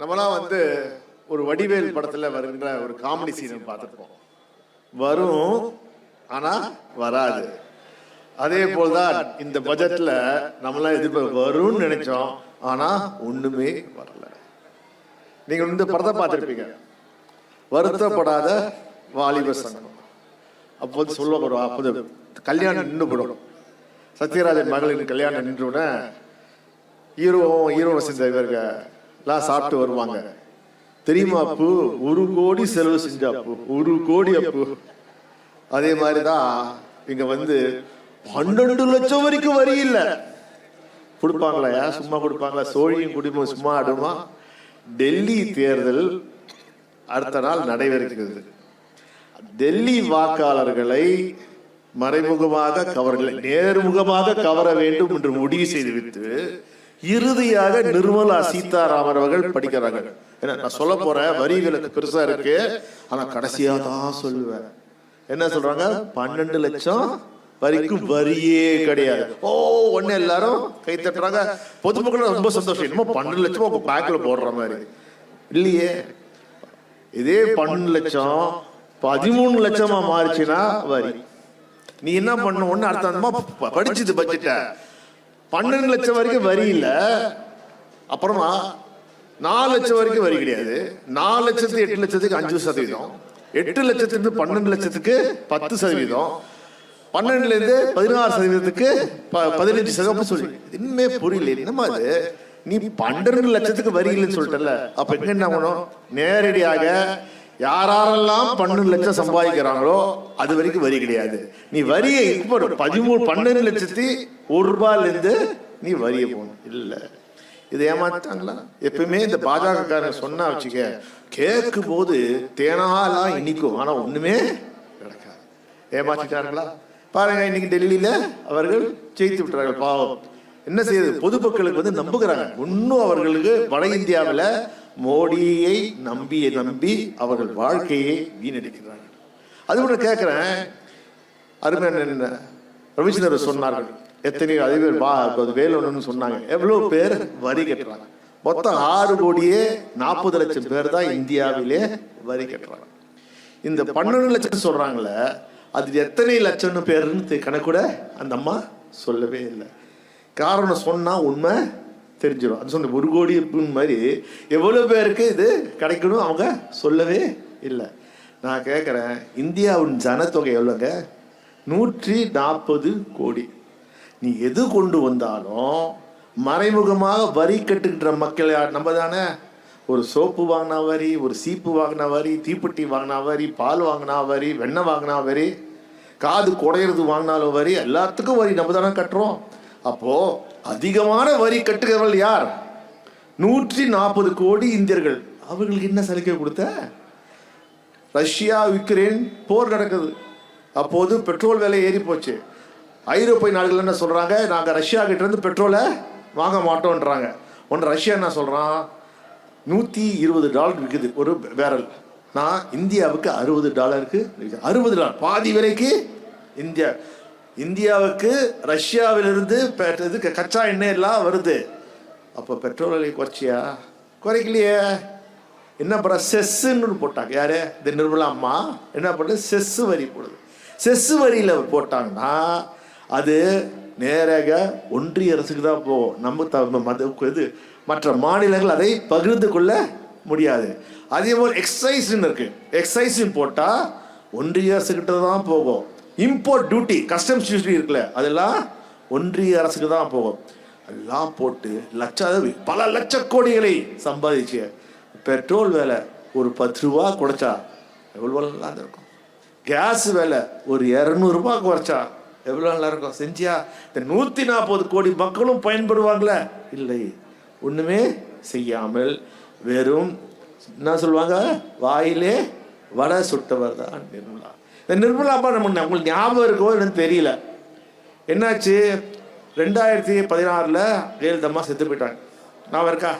நம்மளாம் ஒரு வடிவேல் படத்துல வருகின்ற ஒரு காமெடி சீன் பார்த்துருப்போம். வரும் ஆனா வராது. அதே போல்தான் இந்த பட்ஜெட்ல நம்மளாம் எதிர்பார்ப்பு வரும்னு நினைச்சோம், ஆனா ஒண்ணுமே வரல. நீங்க இந்த படத்தை பார்த்துருப்பீங்க, வருத்தப்படாத வாலிப சங்கம். அப்போது சொல்லுவாங்க, அப்போது கல்யாணம் நின்று போடும். சத்யராஜன் மகளின் கல்யாணம் நின்றுன ஹீரோ வசந்த இவர்கள்லாம் சாப்பிட்டு வருவாங்க. தெரியுமா அப்பு, 1 கோடி செலவு செஞ்ச அப்பு, 1 கோடி அப்பு. அதே மாதிரிதான் இங்க 12 லட்சம் வரைக்கும் வரி இல்ல. கொடுப்பாங்களா? சும்மா கொடுப்பாங்களா? சோழியும் குடிமும் சும்மா ஆடுமா? டெல்லி தேர்தல் அடுத்த நாள் நடைபெறுகிறது. டெல்லி வாக்காளர்களை மறைமுகமாக கவரவில்லை, நேர்முகமாக கவர வேண்டும் என்று முடிவு செய்துவிட்டு இறுதியாக நிர்மலா சீதாராமன் அவர்கள் படிக்கிறார்கள். நான் சொல்ல போறேன், வரிகளுக்கு பெருசா இருக்கு, ஆனா கடைசியா தான் சொல்லுவேன். என்ன சொல்றாங்க? 12 லட்சம் வரைக்கும் வரியே கிடையாது. ஒண்ணு எல்லாரும் கை தட்டுறாங்க. பொதுமக்கள் ரொம்ப சந்தோஷம். என்னமோ 12 லட்சம் உங்க பேக்ல போடுற மாதிரி இல்லையே. இதே 12 லட்சம் 13 லட்சமா மாறிச்சுன்னா வரி. நீ என்ன பண்ண? ஒண்ணு அர்த்தமா படிச்சது பட்ஜெட்ட 12 லட்சம் வரைக்கும் வரி இல்ல. அப்புறமா 4 லட்சம் வரைக்கும் வரி கிடையாது. 4 லட்சத்துக்கு 8 லட்சத்துக்கு 5%, 8 லட்சத்துக்கு 12 லட்சத்துக்கு 10%, 12ல இருந்து 16%க்கு 15% சொல்லி இன்னுமே புரியல. என்னமா அது? நீ 12 லட்சத்துக்கு வரி இல்லைன்னு சொல்லிட்டல, அப்ப என்ன பண்ணணும்? நேரடியாக யாரெல்லாம் 12 லட்சம் சம்பாதிக்கிறாங்களோ அது வரைக்கும் வரி கிடையாது. நீ வரியை 12 லட்சத்தி 1 ரூபாயில இருந்து நீ வரியை போகணும். இல்ல, இது ஏமாத்தாங்களா? எப்பவுமே இந்த பாஜக சொன்னா வச்சுக்க, கேட்கும் போது தேனாலாம் இனிக்கும், ஆனா ஒண்ணுமே நடக்காது. ஏமாத்திட்டாங்களா? பாருங்க, இன்னைக்கு டெல்லியில அவர்கள் ஜெயித்து விட்டார்கள். பாவம், என்ன செய்யுது? பொதுமக்களுக்கு நம்புகிறாங்க. இன்னும் அவர்களுக்கு வட இந்தியாவில் மோடியை நம்பி அவர்கள் வாழ்க்கையை வீணடிக்கிறார்கள். அது கூட கேட்கிறேன், அருமையான ரவிச்சந்திரன் சொன்னார்கள், எத்தனை அதிபர் வேலூர்னு சொன்னாங்க, எவ்வளவு பேர் வரி கட்டுறாங்க? மொத்தம் 6 கோடியே 40 லட்சம் பேர் தான் இந்தியாவிலே வரி கட்டுறாங்க. இந்த 12 லட்சம் சொல்றாங்களே, அது எத்தனை லட்சம் பேருன்னு கணக்கூட அந்த அம்மா சொல்லவே இல்லை. காரணம் சொன்னா உண்மை தெரிஞ்சிடும். அது சொன்ன 1 கோடி மாதிரி எவ்வளவு பேருக்கு இது கிடைக்கணும் அவங்க சொல்லவே இல்லை. நான் கேட்குறேன், இந்தியாவின் ஜனத்தொகை எவ்வளோங்க? 140 கோடி. நீ எது கொண்டு வந்தாலும் மறைமுகமாக வரி கட்டுகின்ற மக்கள் நம்ம தானே. ஒரு சோப்பு வாங்கினா வரி, ஒரு சீப்பு வாங்கினா வரி, தீப்பெட்டி வாங்கினா வரி, பால் வாங்கினா வரி, வெண்ணெய் வாங்கினா வரி, காது குடையிறது வாங்கினாலும் வரி, எல்லாத்துக்கும் வரி நம்ம தானே கட்டுறோம். அப்போ அதிகமான வரி கட்டுகிறவர்கள் யார்? 140 கோடி இந்தியர்கள். அவர்களுக்கு என்ன சலுகை கொடுத்த? ரஷ்யா யுக்ரைன் போர் நடக்குது. அப்போது பெட்ரோல் விலை ஏறி போச்சு. ஐரோப்பிய நாடுகள் என்ன சொல்றாங்க? நாங்க ரஷ்யா கிட்ட இருந்து பெட்ரோலை வாங்க மாட்டோம்ன்றாங்க. ரஷ்யா என்ன சொல்றான்? $120 விற்குது ஒரு பேரல். நான் இந்தியாவுக்கு $60 $60 பாதி விலைக்கு இந்தியாவுக்கு ரஷ்யாவிலிருந்து கச்சா எண்ணெய் எல்லாம் வருது. அப்போ பெட்ரோல் விலை குறைச்சியா? குறைக்கலையே. என்ன பண்ண? செஸ்ன்னு போட்டாங்க. யாரு? இந்த நிர்மலா அம்மா என்ன பண்ணுது? செஸ் வரி போடுது. செஸ் வரியில போட்டாங்கன்னா அது நேராக ஒன்றிய அரசுக்கு தான் போகும். நம்ம இது மற்ற மாநிலங்கள் அதை பகிர்ந்து கொள்ள முடியாது. அதே போல் எக்ஸைஸ்ன்னு இருக்கு. எக்ஸைஸ்ன்னு போட்டா ஒன்றிய அரசுகிட்ட தான் போகும். இம்போர்ட் டியூட்டி, கஸ்டம்ஸ் டியூட்டி இருக்குல்ல, அதெல்லாம் ஒன்றிய அரசுக்கு தான் போகும். எல்லாம் போட்டு பல லட்ச கோடிகளை சம்பாதிச்சு பெட்ரோல் விலை ஒரு 10 ரூபா குறைச்சா எவ்வளவு நல்லா இருக்கும். கேஸ் விலை ஒரு 200 ரூபாய் குறைச்சா எவ்வளவு நல்லா இருக்கும். செஞ்சியா? இந்த 140 கோடி மக்களும் பயன்படுவாங்களே? இல்லை, ஒண்ணுமே செய்யாமல் வெறும் என்ன சொல்லுவாங்க, வாயிலே வடை சுட்டவர் தான் நிர்மலா. இந்த நிர்மலா அம்மா உங்களுக்கு ஞாபகம் இருக்கோ என்னன்னு தெரியல. என்னாச்சு? 2016 ஜெயலலிதா அம்மா செத்து போயிட்டாங்க. நான் இருக்கா?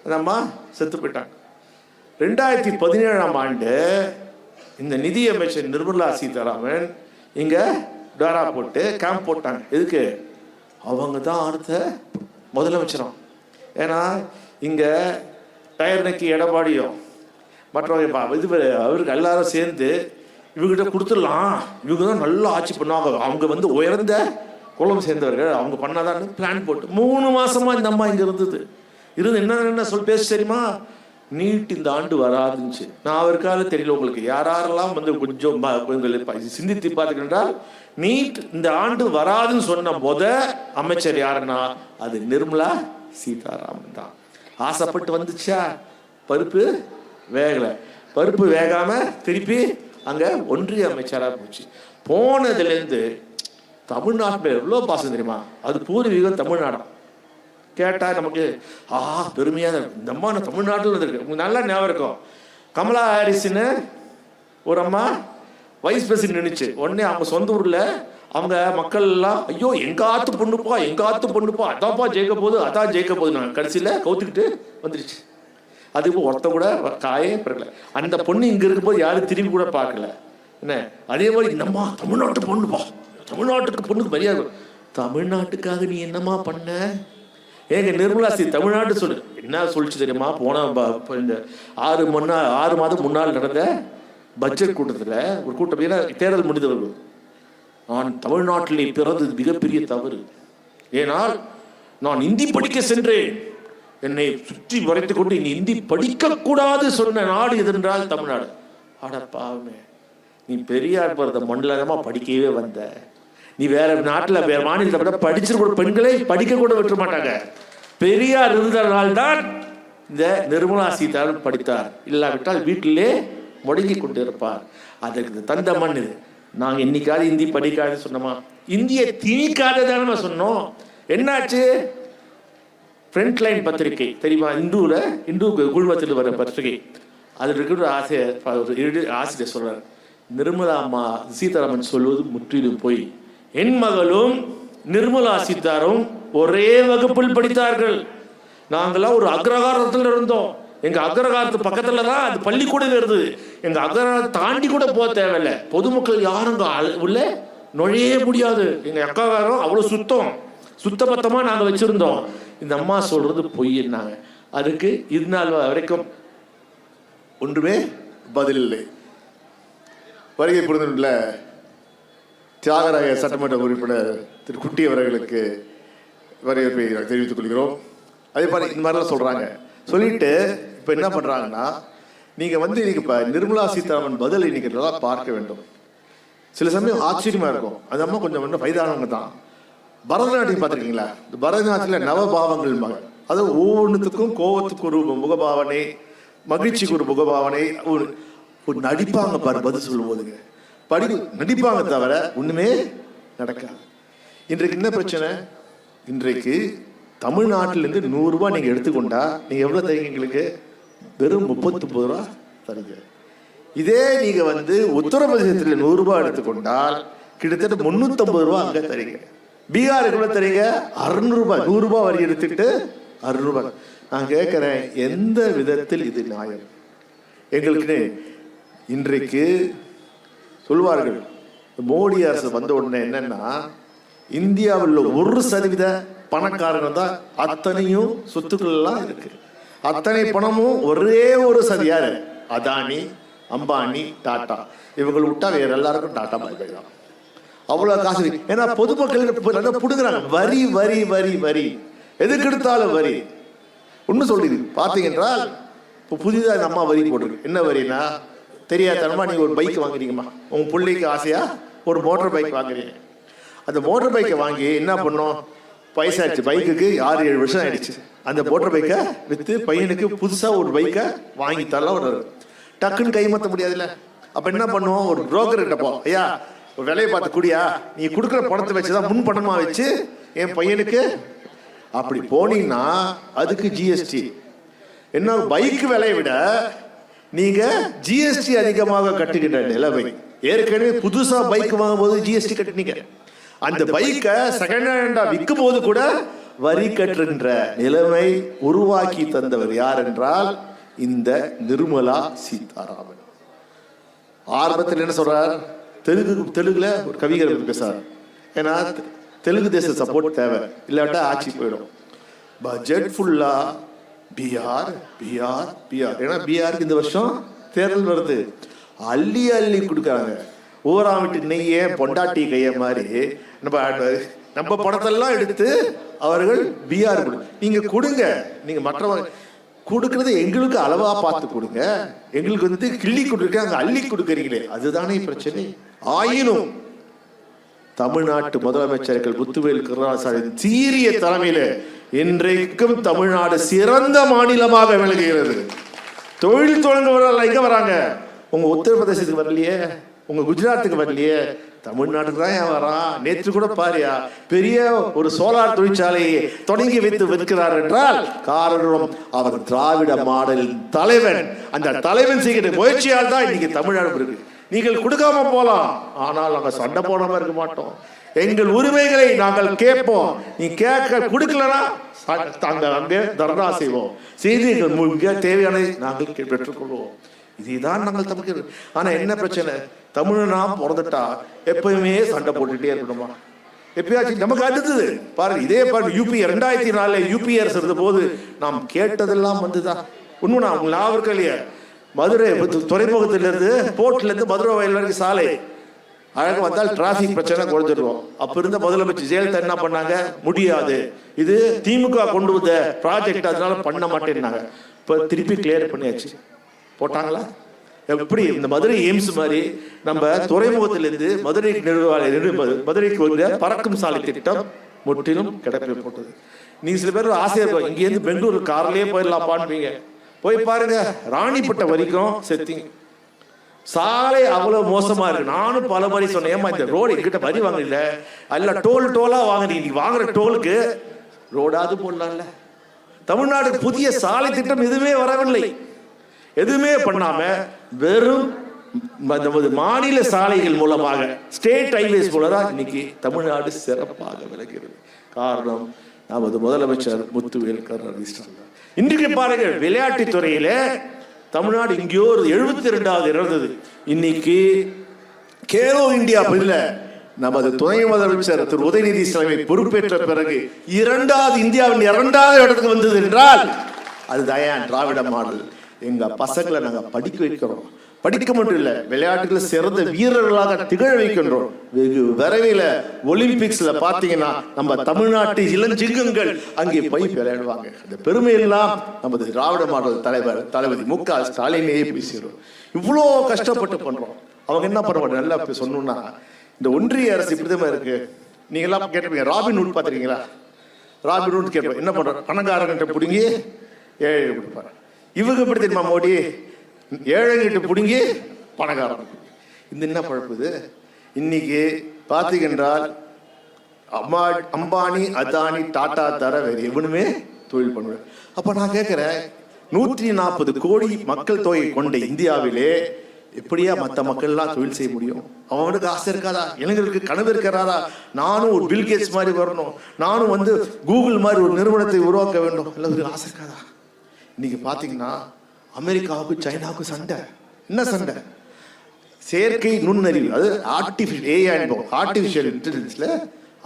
அந்த அம்மா செத்து போயிட்டாங்க. 2017 இந்த நிதி அமைச்சர் நிர்மலா சீதாராமன் இங்க டாரா போட்டு கேம்ப் போட்டாங்க. எதுக்கு? அவங்க தான் அடுத்த முதலமைச்சரும். ஏன்னா இங்க டயர்னைக்கு எடப்பாடியும் மற்றவங்க இது அவருக்கு எல்லாரும் சேர்ந்து இவங்ககிட்ட கொடுத்துடலாம், இவங்க தான் நல்லா ஆட்சி பண்ணுவாங்க, அவங்க வந்து உயர்ந்த குளம் சேர்ந்தவர்கள், அவங்க பண்ணாதான் பிளான் போட்டு 3 மாசமா இந்த அம்மா இங்க இருந்து என்ன சொல் பேச தெரியுமா, நீட் இந்த ஆண்டு வராதுச்சு. நான் அவருக்காக தெரியல உங்களுக்கு யாரெல்லாம் வந்து கொஞ்சம் சிந்தித்து பார்த்துக்கிட்டால், நீட் இந்த ஆண்டு வராதுன்னு சொன்ன அமைச்சர் யாருன்னா அது நிர்மலா சீதாராமன் தான். ஆசைப்பட்டு வந்துச்சா, பருப்பு வேகலை, பருப்பு வேகாம திருப்பி அங்க ஒன்றிய அமைச்சராக போச்சு. போனதுலேருந்து தமிழ்நாட்டில் எவ்வளோ பாசம் தெரியுமா, அது பூர்வீகம் தமிழ்நாடு. கேட்டால் நமக்கு பெருமையாக இருக்கும், இந்த அம்மா நான் தமிழ்நாட்டில் இருந்திருக்கு. உங்களுக்கு நல்லா ஞாபகம் இருக்கும், கமலா ஹாரிஸ்ன்னு ஒரு அம்மா வைஸ் பிரசிடென்ட் நினைச்சு உடனே அவங்க சொந்த ஊரில் அவங்க மக்கள் எல்லாம் ஐயோ எங்க ஆத்து பொண்ணுப்பா அதான்ப்பா ஜெயிக்க போகுது, அதான் ஜெயிக்க போகுது. நான் கடைசியில் கவுத்துக்கிட்டு வந்துருச்சு. அதுக்கு ஒருத்த கூட காயே பிறக்கல. அந்த பொண்ணு இங்கே இருக்கும்போது யாரும் திரும்பி கூட பார்க்கல. என்ன அதே மாதிரி என்னம்மா தமிழ்நாட்டு பொண்ணுப்பா, தமிழ்நாட்டுக்கு பொண்ணுக்கு மரியாதை. தமிழ்நாட்டுக்காக நீ என்னம்மா பண்ண? ஏங்க நிர்மலா தமிழ்நாட்டு சொல்லு என்ன சொல்லிச்சு தெரியுமா, போன இந்த 6 மாதம் முன்னால் நடந்த பட்ஜெட் கூட்டத்தில் ஒரு கூட்டம், தேர்தல் முடிந்தவர்கள், நான் தமிழ்நாட்டிலே பிறந்தது மிகப்பெரிய தவறு, ஏனால் நான் இந்தி படிக்க சென்றேன், என்னை சுற்றி வரைத்துக் கொண்டு இனி இந்தி படிக்க கூடாது சொன்ன நாடு எதென்றால் தமிழ்நாடு. அடப்பாவே, நீ பெரியார் பிறந்த மண்டலமா படிக்கவே வந்த, நீ வேற நாட்டுல வேற மாநிலத்தை விட படிச்சிருக்க பெண்களை படிக்க கூட விட்டுற மாட்டாங்க. பெரியார் இருந்ததால்தான் இந்த நிர்மலா சீதாராமன் படித்தார், இல்லாவிட்டால் வீட்டிலே முடங்கி கொண்டு இருப்பார். அதற்கு தந்த மண் இது. நாங்க இன்னைக்காவது இந்தி படிக்காது சொன்னோமா? இந்தியை திணிக்காததான சொன்னோம். என்னாச்சு? ஃப்ரண்ட் லைன் பத்திரிகை தெரியுமா, இந்து குழுமத்தில் வர பத்திரிகை, அதில் இருக்கிற ஆசிரியர் சொல்றார், நிர்மலா சீதாராமன் சொல்வது முற்றிலும் போய், என் மகளும் நிர்மலா சீதாராமன் ஒரே வகுப்பில் படித்தார்கள். நாங்களாம் ஒரு அக்ரகாரத்தில் இருந்தோம், எங்க அக்ரகாரத்து பக்கத்துல தான் அது பள்ளிக்கூடம் இருந்தது, எங்க அக்ரகாரத்தை தாண்டி கூட போக தேவையில்லை, பொதுமக்கள் யாரும் உள்ள நுழைய முடியாது, எங்க அக்காகாரம் அவ்வளவு சுத்தபத்தமா நாங்க வச்சிருந்தோம். இந்த அம்மா சொல்றது பொய்னாங்க. அதுக்கு இது நாள் வரைக்கும் ஒன்றுமே பதில் இல்லை. வருகை புரிந்துள்ள தியாகராய சட்டமன்ற உறுப்பினர் திரு குட்டி அவர்களுக்கு வரவேற்பை தெரிவித்துக் கொள்கிறோம். அதே மாதிரி இந்த மாதிரிலாம் சொல்றாங்க. சொல்லிட்டு இப்ப என்ன பண்றாங்கன்னா, நீங்க வந்து இன்னைக்கு இப்ப நிர்மலா சீதாராமன் பதில் இன்னைக்கு நல்லா பார்க்க வேண்டும். சில சமயம் ஆச்சரியமா இருக்கும், அந்த அம்மா கொஞ்சம் வயதானவங்க தான். பரதநாட்டியம் பார்த்துருக்கீங்களா? இந்த பரதநாட்டியத்தில் நவபாவங்கள் மகள், அதாவது ஒவ்வொன்றுத்துக்கும் கோவத்துக்கு ஒரு முகபாவனை, மகிழ்ச்சிக்கு ஒரு முகபாவனை, ஒரு நடிப்பாங்க பாரு பதில் சொல்லும் போதுங்க, நடிப்பாங்க தவிர ஒண்ணுமே நடக்காது. இன்றைக்கு என்ன பிரச்சனை? இன்றைக்கு தமிழ்நாட்டிலிருந்து 100 ரூபாய் நீங்க எடுத்துக்கொண்டா நீங்க எவ்வளவு தரீங்க? எங்களுக்கு வெறும் 39 ரூபா தரீங்க. இதே நீங்க வந்து உத்தரப்பிரதேசத்தில் 100 ரூபாய் எடுத்துக்கொண்டால் கிட்டத்தட்ட 350 ரூபாய் அங்க தரீங்க. பீகாருக்கு எவ்வளவு தரீங்க? 600 ரூபாய். 100 ரூபாய் வரி எடுத்துட்டு 600 ரூபாய். நான் கேட்கிறேன், எந்த விதத்தில் இது நியாயம்? எங்களுக்கு இன்றைக்கு சொல்வார்கள், மோடி அரசு வந்த உடனே என்னன்னா, இந்தியாவில் 1% பணக்காரங்க தான் அத்தனையும் சொத்துக்கள் எல்லாம் இருக்கு. அத்தனை பணமும் ஒரே ஒரு சதியாரு, அதானி, அம்பானி, டாடா. இவங்களை விட்டா வேற எல்லாருக்கும் டாடா பாய் தான். அவ்வளவு காசு. ஏன்னா பொதுமக்கள் புடுங்குறாங்க. வரி வரி வரி வரி, எதுக்கு எடுத்தாலும் வரி. ஒண்ணு சொல்லுது பாத்தீங்கன்னா, இப்போ புதிதாக இந்த அம்மா வரி போட்டிருக்கு. என்ன வரினா, தெரியாதனமா நீங்க ஒரு பைக் வாங்குறீங்கம்மா, உங்க பிள்ளைக்கு ஆசையா ஒரு மோட்டர் பைக் வாங்குறீங்க. அந்த மோட்டர் பைக்கை வாங்கி என்ன பண்ணோம், வயசாயிடுச்சு, பைக்குக்கு 6-7 வருஷம் ஆயிடுச்சு. அந்த மோட்டர் பைக்கை வித்து பையனுக்கு புதுசா ஒரு பைக்கை வாங்கி தரலாம். ஒரு டக்குன்னு கைமாற்ற முடியாதுல்ல. அப்ப என்ன பண்ணுவோம், ஒரு புரோக்கர் கிட்ட போ, ஐயா ஒரு வேலையை பார்த்து கூடியா, நீ கொடுக்குற பணத்தை வச்சுதான் முன் பணமா வச்சு என் பையனுக்கு. அப்படி போனீங்கன்னா அதுக்கு ஜிஎஸ்டி. என்ன, பைக் விலையை விட நீங்க ஜிஎஸ்டி அதிகமாக கட்டுகின்ற நிலைமை. ஏற்கனவே புதுசா பைக் வாங்கும் போது ஜிஎஸ்டி கட்டினீங்க. அந்த பைக்கை செகண்ட் ஹேண்டா விற்கும் போது கூட வரி கட்டுகின்ற நிலைமை உருவாக்கி தந்தவர் யார் என்றால் இந்த நிர்மலா சீதாராமன். ஆரம்பத்தில் என்ன சொல்றார், தெலுங்குல ஒரு கவிஞர் பேசுறார். ஏன்னா தெலுங்கு தேச சப்போர்ட் தேவை, இல்லாட்டா ஆட்சி போயிடும். பட்ஜெட் ஃபுல்லா பிஆர் பிஆர் பிஆர். ஏன்னா பிஆருக்கு இந்த வருஷம் தேர்தல் வருது. அள்ளி அள்ளி கொடுக்குறாங்க. ஊராம் வீட்டு நெய்ய பொண்டாட்டி கைய மாதிரி நம்ம பணத்தெல்லாம் எடுத்து அவர்கள் பிஆர் நீங்க கொடுங்க. நீங்க மற்றவங்க கொடுக்கறது எங்களுக்கு அளவா பார்த்து கொடுங்க. எங்களுக்கு வந்து கிள்ளி கொடுக்க அங்க அள்ளி கொடுக்கறீங்களே, அதுதானே பிரச்சனை. ஆயினும் தமிழ்நாட்டு முதலமைச்சர்கள் முத்துவேல் கருணாநிதியின் சீரிய தலைமையில இன்றைக்கும் தமிழ்நாடு சிறந்த மாநிலமாக விளங்குகிறது. தொழில் தொடங்குவவர்கள் எங்க வராங்க? உங்க உத்தரப்பிரதேசத்துக்கு வரலையே, உங்க குஜராத்துக்கு வரலையே, தமிழ்நாட்டுக்கு தான் ஏன் வரான்? நேற்று கூட பாரியா பெரிய ஒரு சோலார் தொழிற்சாலையை தொடங்கி வைத்து விற்கிறார் என்றால் காரணம் அவர் திராவிட மாடலின் தலைவன். அந்த தலைவன் செய்கிற முயற்சியால் தான் இன்னைக்கு தமிழ்நாடு இருக்கு. நீங்கள் கொடுக்காம போலாம், ஆனால் நாங்கள் சண்டை போடாம இருக்க மாட்டோம். எங்கள் உரிமைகளை நாங்கள் கேட்போம். நீ கேட்க கொடுக்கலனா தாங்கள் அங்கே தர்ணா செய்வோம், செய்து எங்கள் தேவையானதை நாங்கள் பெற்றுக்கொள்வோம். இதுதான் நாங்கள் தமிழ். ஆனா என்ன பிரச்சனை? தமிழ்னா பிறந்துட்டா எப்பயுமே சண்டை போட்டுட்டே இருக்கணுமா? எப்பயாச்சும் நமக்கு அடுத்தது பாருங்க. இதே பாருங்க, யூபி 2004 யூபி அரசு இருந்த போது நாம் கேட்டதெல்லாம் வந்துதான். உண்மைனா அவங்க ஞாபகம் இல்லையா? மதுரை துறைமுகத்திலிருந்து போர்ட்ல இருந்து மதுரை வயல் வரைக்கும் சாலை அழகாக வந்தால் டிராபிக் பிரச்சனை குறைஞ்சிடுவோம். அப்ப இருந்த முதலமைச்சர் ஜெயலலிதா என்ன பண்ணாங்க? முடியாது, இது திமுக கொண்டு வந்த ப்ராஜெக்ட், அதனால பண்ண மாட்டேன்னாங்க. இப்ப திருப்பி கிளியர் பண்ணியாச்சு. போட்டாங்களா? எப்படி இந்த மதுரை எய்ம்ஸ் மாதிரி நம்ம துறைமுகத்திலிருந்து மதுரைக்கு ஒரு பறக்கும் சாலை திட்டம் முற்றிலும் கிடப்பில் போட்டது. நீங்க சில பேர் ஆசையா இருக்கும், இங்க இருந்து பெங்களூர் கார்லயே போயிடலாம் பான்பீங்க. போய் பாருங்க, ராணிப்பட்டம் வரைக்கும் செத்திங்க. சாலை அவ்வளவு மோசமா இருக்கு. நானும் பல மாதிரி சொன்னேன், ஏமா இந்த ரோடு எங்கிட்ட வரி வாங்கல, அல்ல டோலா வாங்குறீங்க. நீ வாங்குற டோலுக்கு ரோடாவது போடலாம்ல. தமிழ்நாடு புதிய சாலை திட்டம் எதுவுமே வரவில்லை. எதுவுமே பண்ணாம வெறும் மாநில சாலைகள் மூலமாக, ஸ்டேட் ஹைவேஸ் மூலதான் இன்னைக்கு தமிழ்நாடு சிறப்பாக விளங்குகிறது. காரணம் நமது முதலமைச்சர் முத்துவேல் கருணாநிதி. இன்றைக்கு பாருங்க, விளையாட்டுத் துறையில தமிழ்நாடு எங்கேயோ 72வது இருந்தது. இன்னைக்கு கேலோ இந்தியா பதில நமது துணை முதலமைச்சர் திரு உதயநிதி ஸ்டாலின் பொறுப்பேற்ற பிறகு இந்தியாவின் 2வது இடத்துக்கு வந்தது என்றால் அதுதான் திராவிட மாடல். எங்க பசங்களை நாங்க படிக்க வைக்கிறோம். படிக்க மட்டும் இல்ல, விளையாட்டுல சிறந்த வீரர்களாக திகழ வைக்கின்றோம். வெகு விரைவில் ஒலிம்பிக்ஸ்ல பாத்தீங்கன்னா நம்ம தமிழ்நாட்டு இளஞ்சிங்கங்கள் அங்கே போய் விளையாடுவாங்க. அந்த பெருமை எல்லாம் நமது திராவிட மாடல் தலைவர் தளபதி மு.க. ஸ்டாலினே பேசுகிறோம். இவ்வளோ கஷ்டப்பட்டு பண்றோம். அவங்க என்ன பண்ணுவாங்க? நல்லா சொன்னோம்னா, இந்த ஒன்றிய அரசு இப்படிதான் இருக்கு. நீங்க எல்லாம் கேட்டிருப்பீங்க, ராபின்ஹுட் பாத்திருக்கீங்களா? ராபின்ஹுட் கேட்பேன், என்ன பண்றோம்? பணக்காரங்கிட்ட பிடுங்கி ஏழை கொடுப்பாரு. இவங்க எப்படி தெரியுமா? மோடி ஏழைகிட்ட பிடுங்கி பணக்காரன். இந்த என்ன பழப்புது? இன்னைக்கு பார்த்தீங்கன்றால் அம்பானி, அதானி, டாடா தர வேறு எவனுமே தொழில் பண்ணுவேன். அப்ப நான் கேட்கிறேன், 140 கோடி மக்கள் தொகை கொண்ட இந்தியாவிலே எப்படியா மற்ற மக்கள் எல்லாம் தொழில் செய்ய முடியும்? அவனுக்கு ஆசை இருக்காதா? இளைஞர்களுக்கு கனவு இருக்கிறாரா? நானும் ஒரு பில்கேட்ஸ் மாதிரி வரணும், நானும் வந்து கூகுள் மாதிரி ஒரு நிறுவனத்தை உருவாக்க வேண்டும், எல்லாருக்கும் ஆசை இருக்காதா? இன்னைக்கு பாத்தீங்கன்னா அமெரிக்காவுக்கும் சைனாவுக்கும் சண்டை. என்ன சண்டை? செயற்கை நுண்ணறிவு, அது ஆர்டிபிஷியல் இன்டெலிஜென்ஸ்ல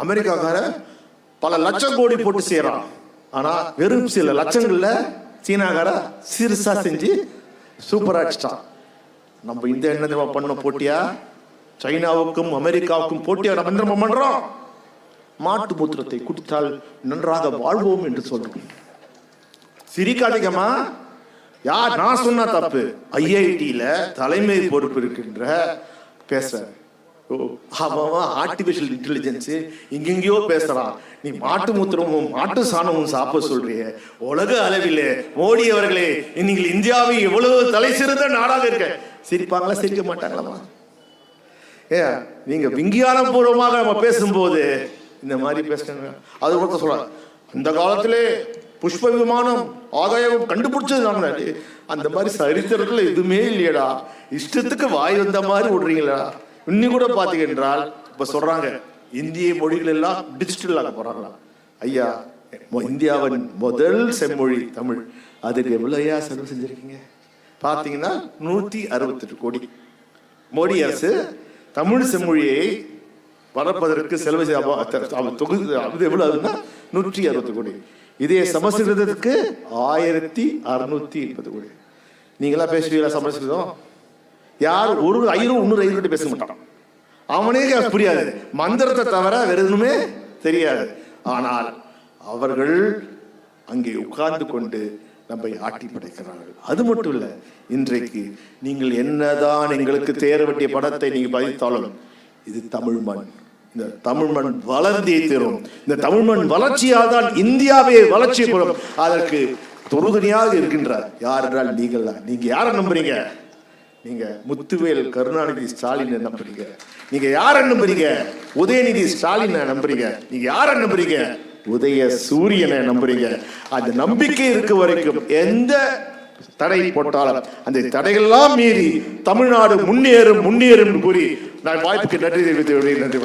அமெரிக்காக்கார பல லட்சம் கோடி போட்டு செய்யறான். ஆனா வெறும் சில லட்சங்கள்ல சீனாக்கார சிறுசா செஞ்சு சூப்பரா அடிச்சிட்டான். நம்ம இந்த என்ன பண்ண போட்டியா? சைனாவுக்கும் அமெரிக்காவுக்கும் போட்டியா நம்ம என்ன பண்றோம்? மாட்டு மூத்திரத்தை குடித்தால் நன்றாக வாழ்வோம் என்று சொல்றோம். சிரிக்காதீங்கம்மா. யார் நான் சொன்ன தப்பு? ஐஐடியில தலைமை பொறுப்பு இருக்கின்ற பேச ஆர்டிபிஷியல் இன்டெலிஜென்ஸ் இங்கெங்கயோ பேசுறான். நீ மாட்டு மூத்திரமும் மாட்டு சாணமும் சாப்பிட சொல்றிய. உலக அளவில் மோடி அவர்களே, நீங்கள் இந்தியாவை எவ்வளவு தலை சிறந்த நாடாக இருக்க. சிரிப்பாங்களா? சிரிக்க மாட்டாங்களா? நீங்க விஞ்ஞான பூர்வமாக நம்ம பேசும்போது இந்த மாதிரி பேசுறாங்க. அது ஒருத்தர் சொல்ற, இந்த காலத்திலே புஷ்ப விமானம் ஆதாயம் கண்டுபிடிச்சது நாங்க. அந்த மாதிரி சரித்திரத்துல எதுவுமே இல்லையடா. இஷ்டத்துக்கு வாய் வந்த மாதிரி விடுறீங்களா? இன்னும் கூட பாத்தீங்க என்றால் இப்ப சொல்றாங்க இந்திய மொழிகள் எல்லாம் டிஜிட்டல் ஆக போறாங்களா? ஐயா, இந்தியாவின் முதல் செம்மொழி தமிழ். அதுக்கு எவ்வளவு செலவு செஞ்சிருக்கீங்க பாத்தீங்கன்னா 168 கோடி. மோடி அரசு தமிழ் செம்மொழியை வளர்ப்பதற்கு செலவு தொகுதி எவ்வளவு 160 கோடி. இதே சமஸ்கிருதத்துக்கு 1680 கோடி. நீங்களா பேசுவீங்களா சமஸ்கிருதம்? யார் ஒரு ஐயரும் இன்னொரு ஐயர்கிட்ட பேச மாட்டான். அவனே புரியாது, மந்திரத்தை தவிர வேற எதுவுமே தெரியாது. ஆனால் அவர்கள் அங்கே உட்கார்ந்து கொண்டு நம்மை ஆட்டி படைக்கிறார்கள். அது மட்டும் இல்ல, இன்றைக்கு நீங்கள் என்னதான் எங்களுக்கு தேர வேண்டிய படத்தை நீங்க பதித்தாலும் இது தமிழ் மண். இந்த தமிழ் மண் வளர்ந்தே தரும். இந்த தமிழ் மண் வளர்ச்சியால் தான் இந்தியாவே வளர்ச்சி பெறும். அதற்கு தொழுதுணையாக இருக்கின்றார் யார் என்றால் நீங்கள் தான். நீங்க யாரை நம்புறீங்க? நீங்க முத்துவேல் கருணாநிதி ஸ்டாலின் நம்புறீங்க. நீங்க யார நம்புறீங்க? உதயநிதி ஸ்டாலின் நம்புறீங்க. நீங்க யார நம்புறீங்க? உதய சூரியனை நம்புறீங்க. அந்த நம்பிக்கை இருக்க வரைக்கும் எந்த தடை போட்டாலும் அந்த தடைகளெல்லாம் மீறி தமிழ்நாடு முன்னேறும் முன்னேறும் கூறி நான் வாய்ப்புக்கு நன்றி தெரிவித்து நன்றி.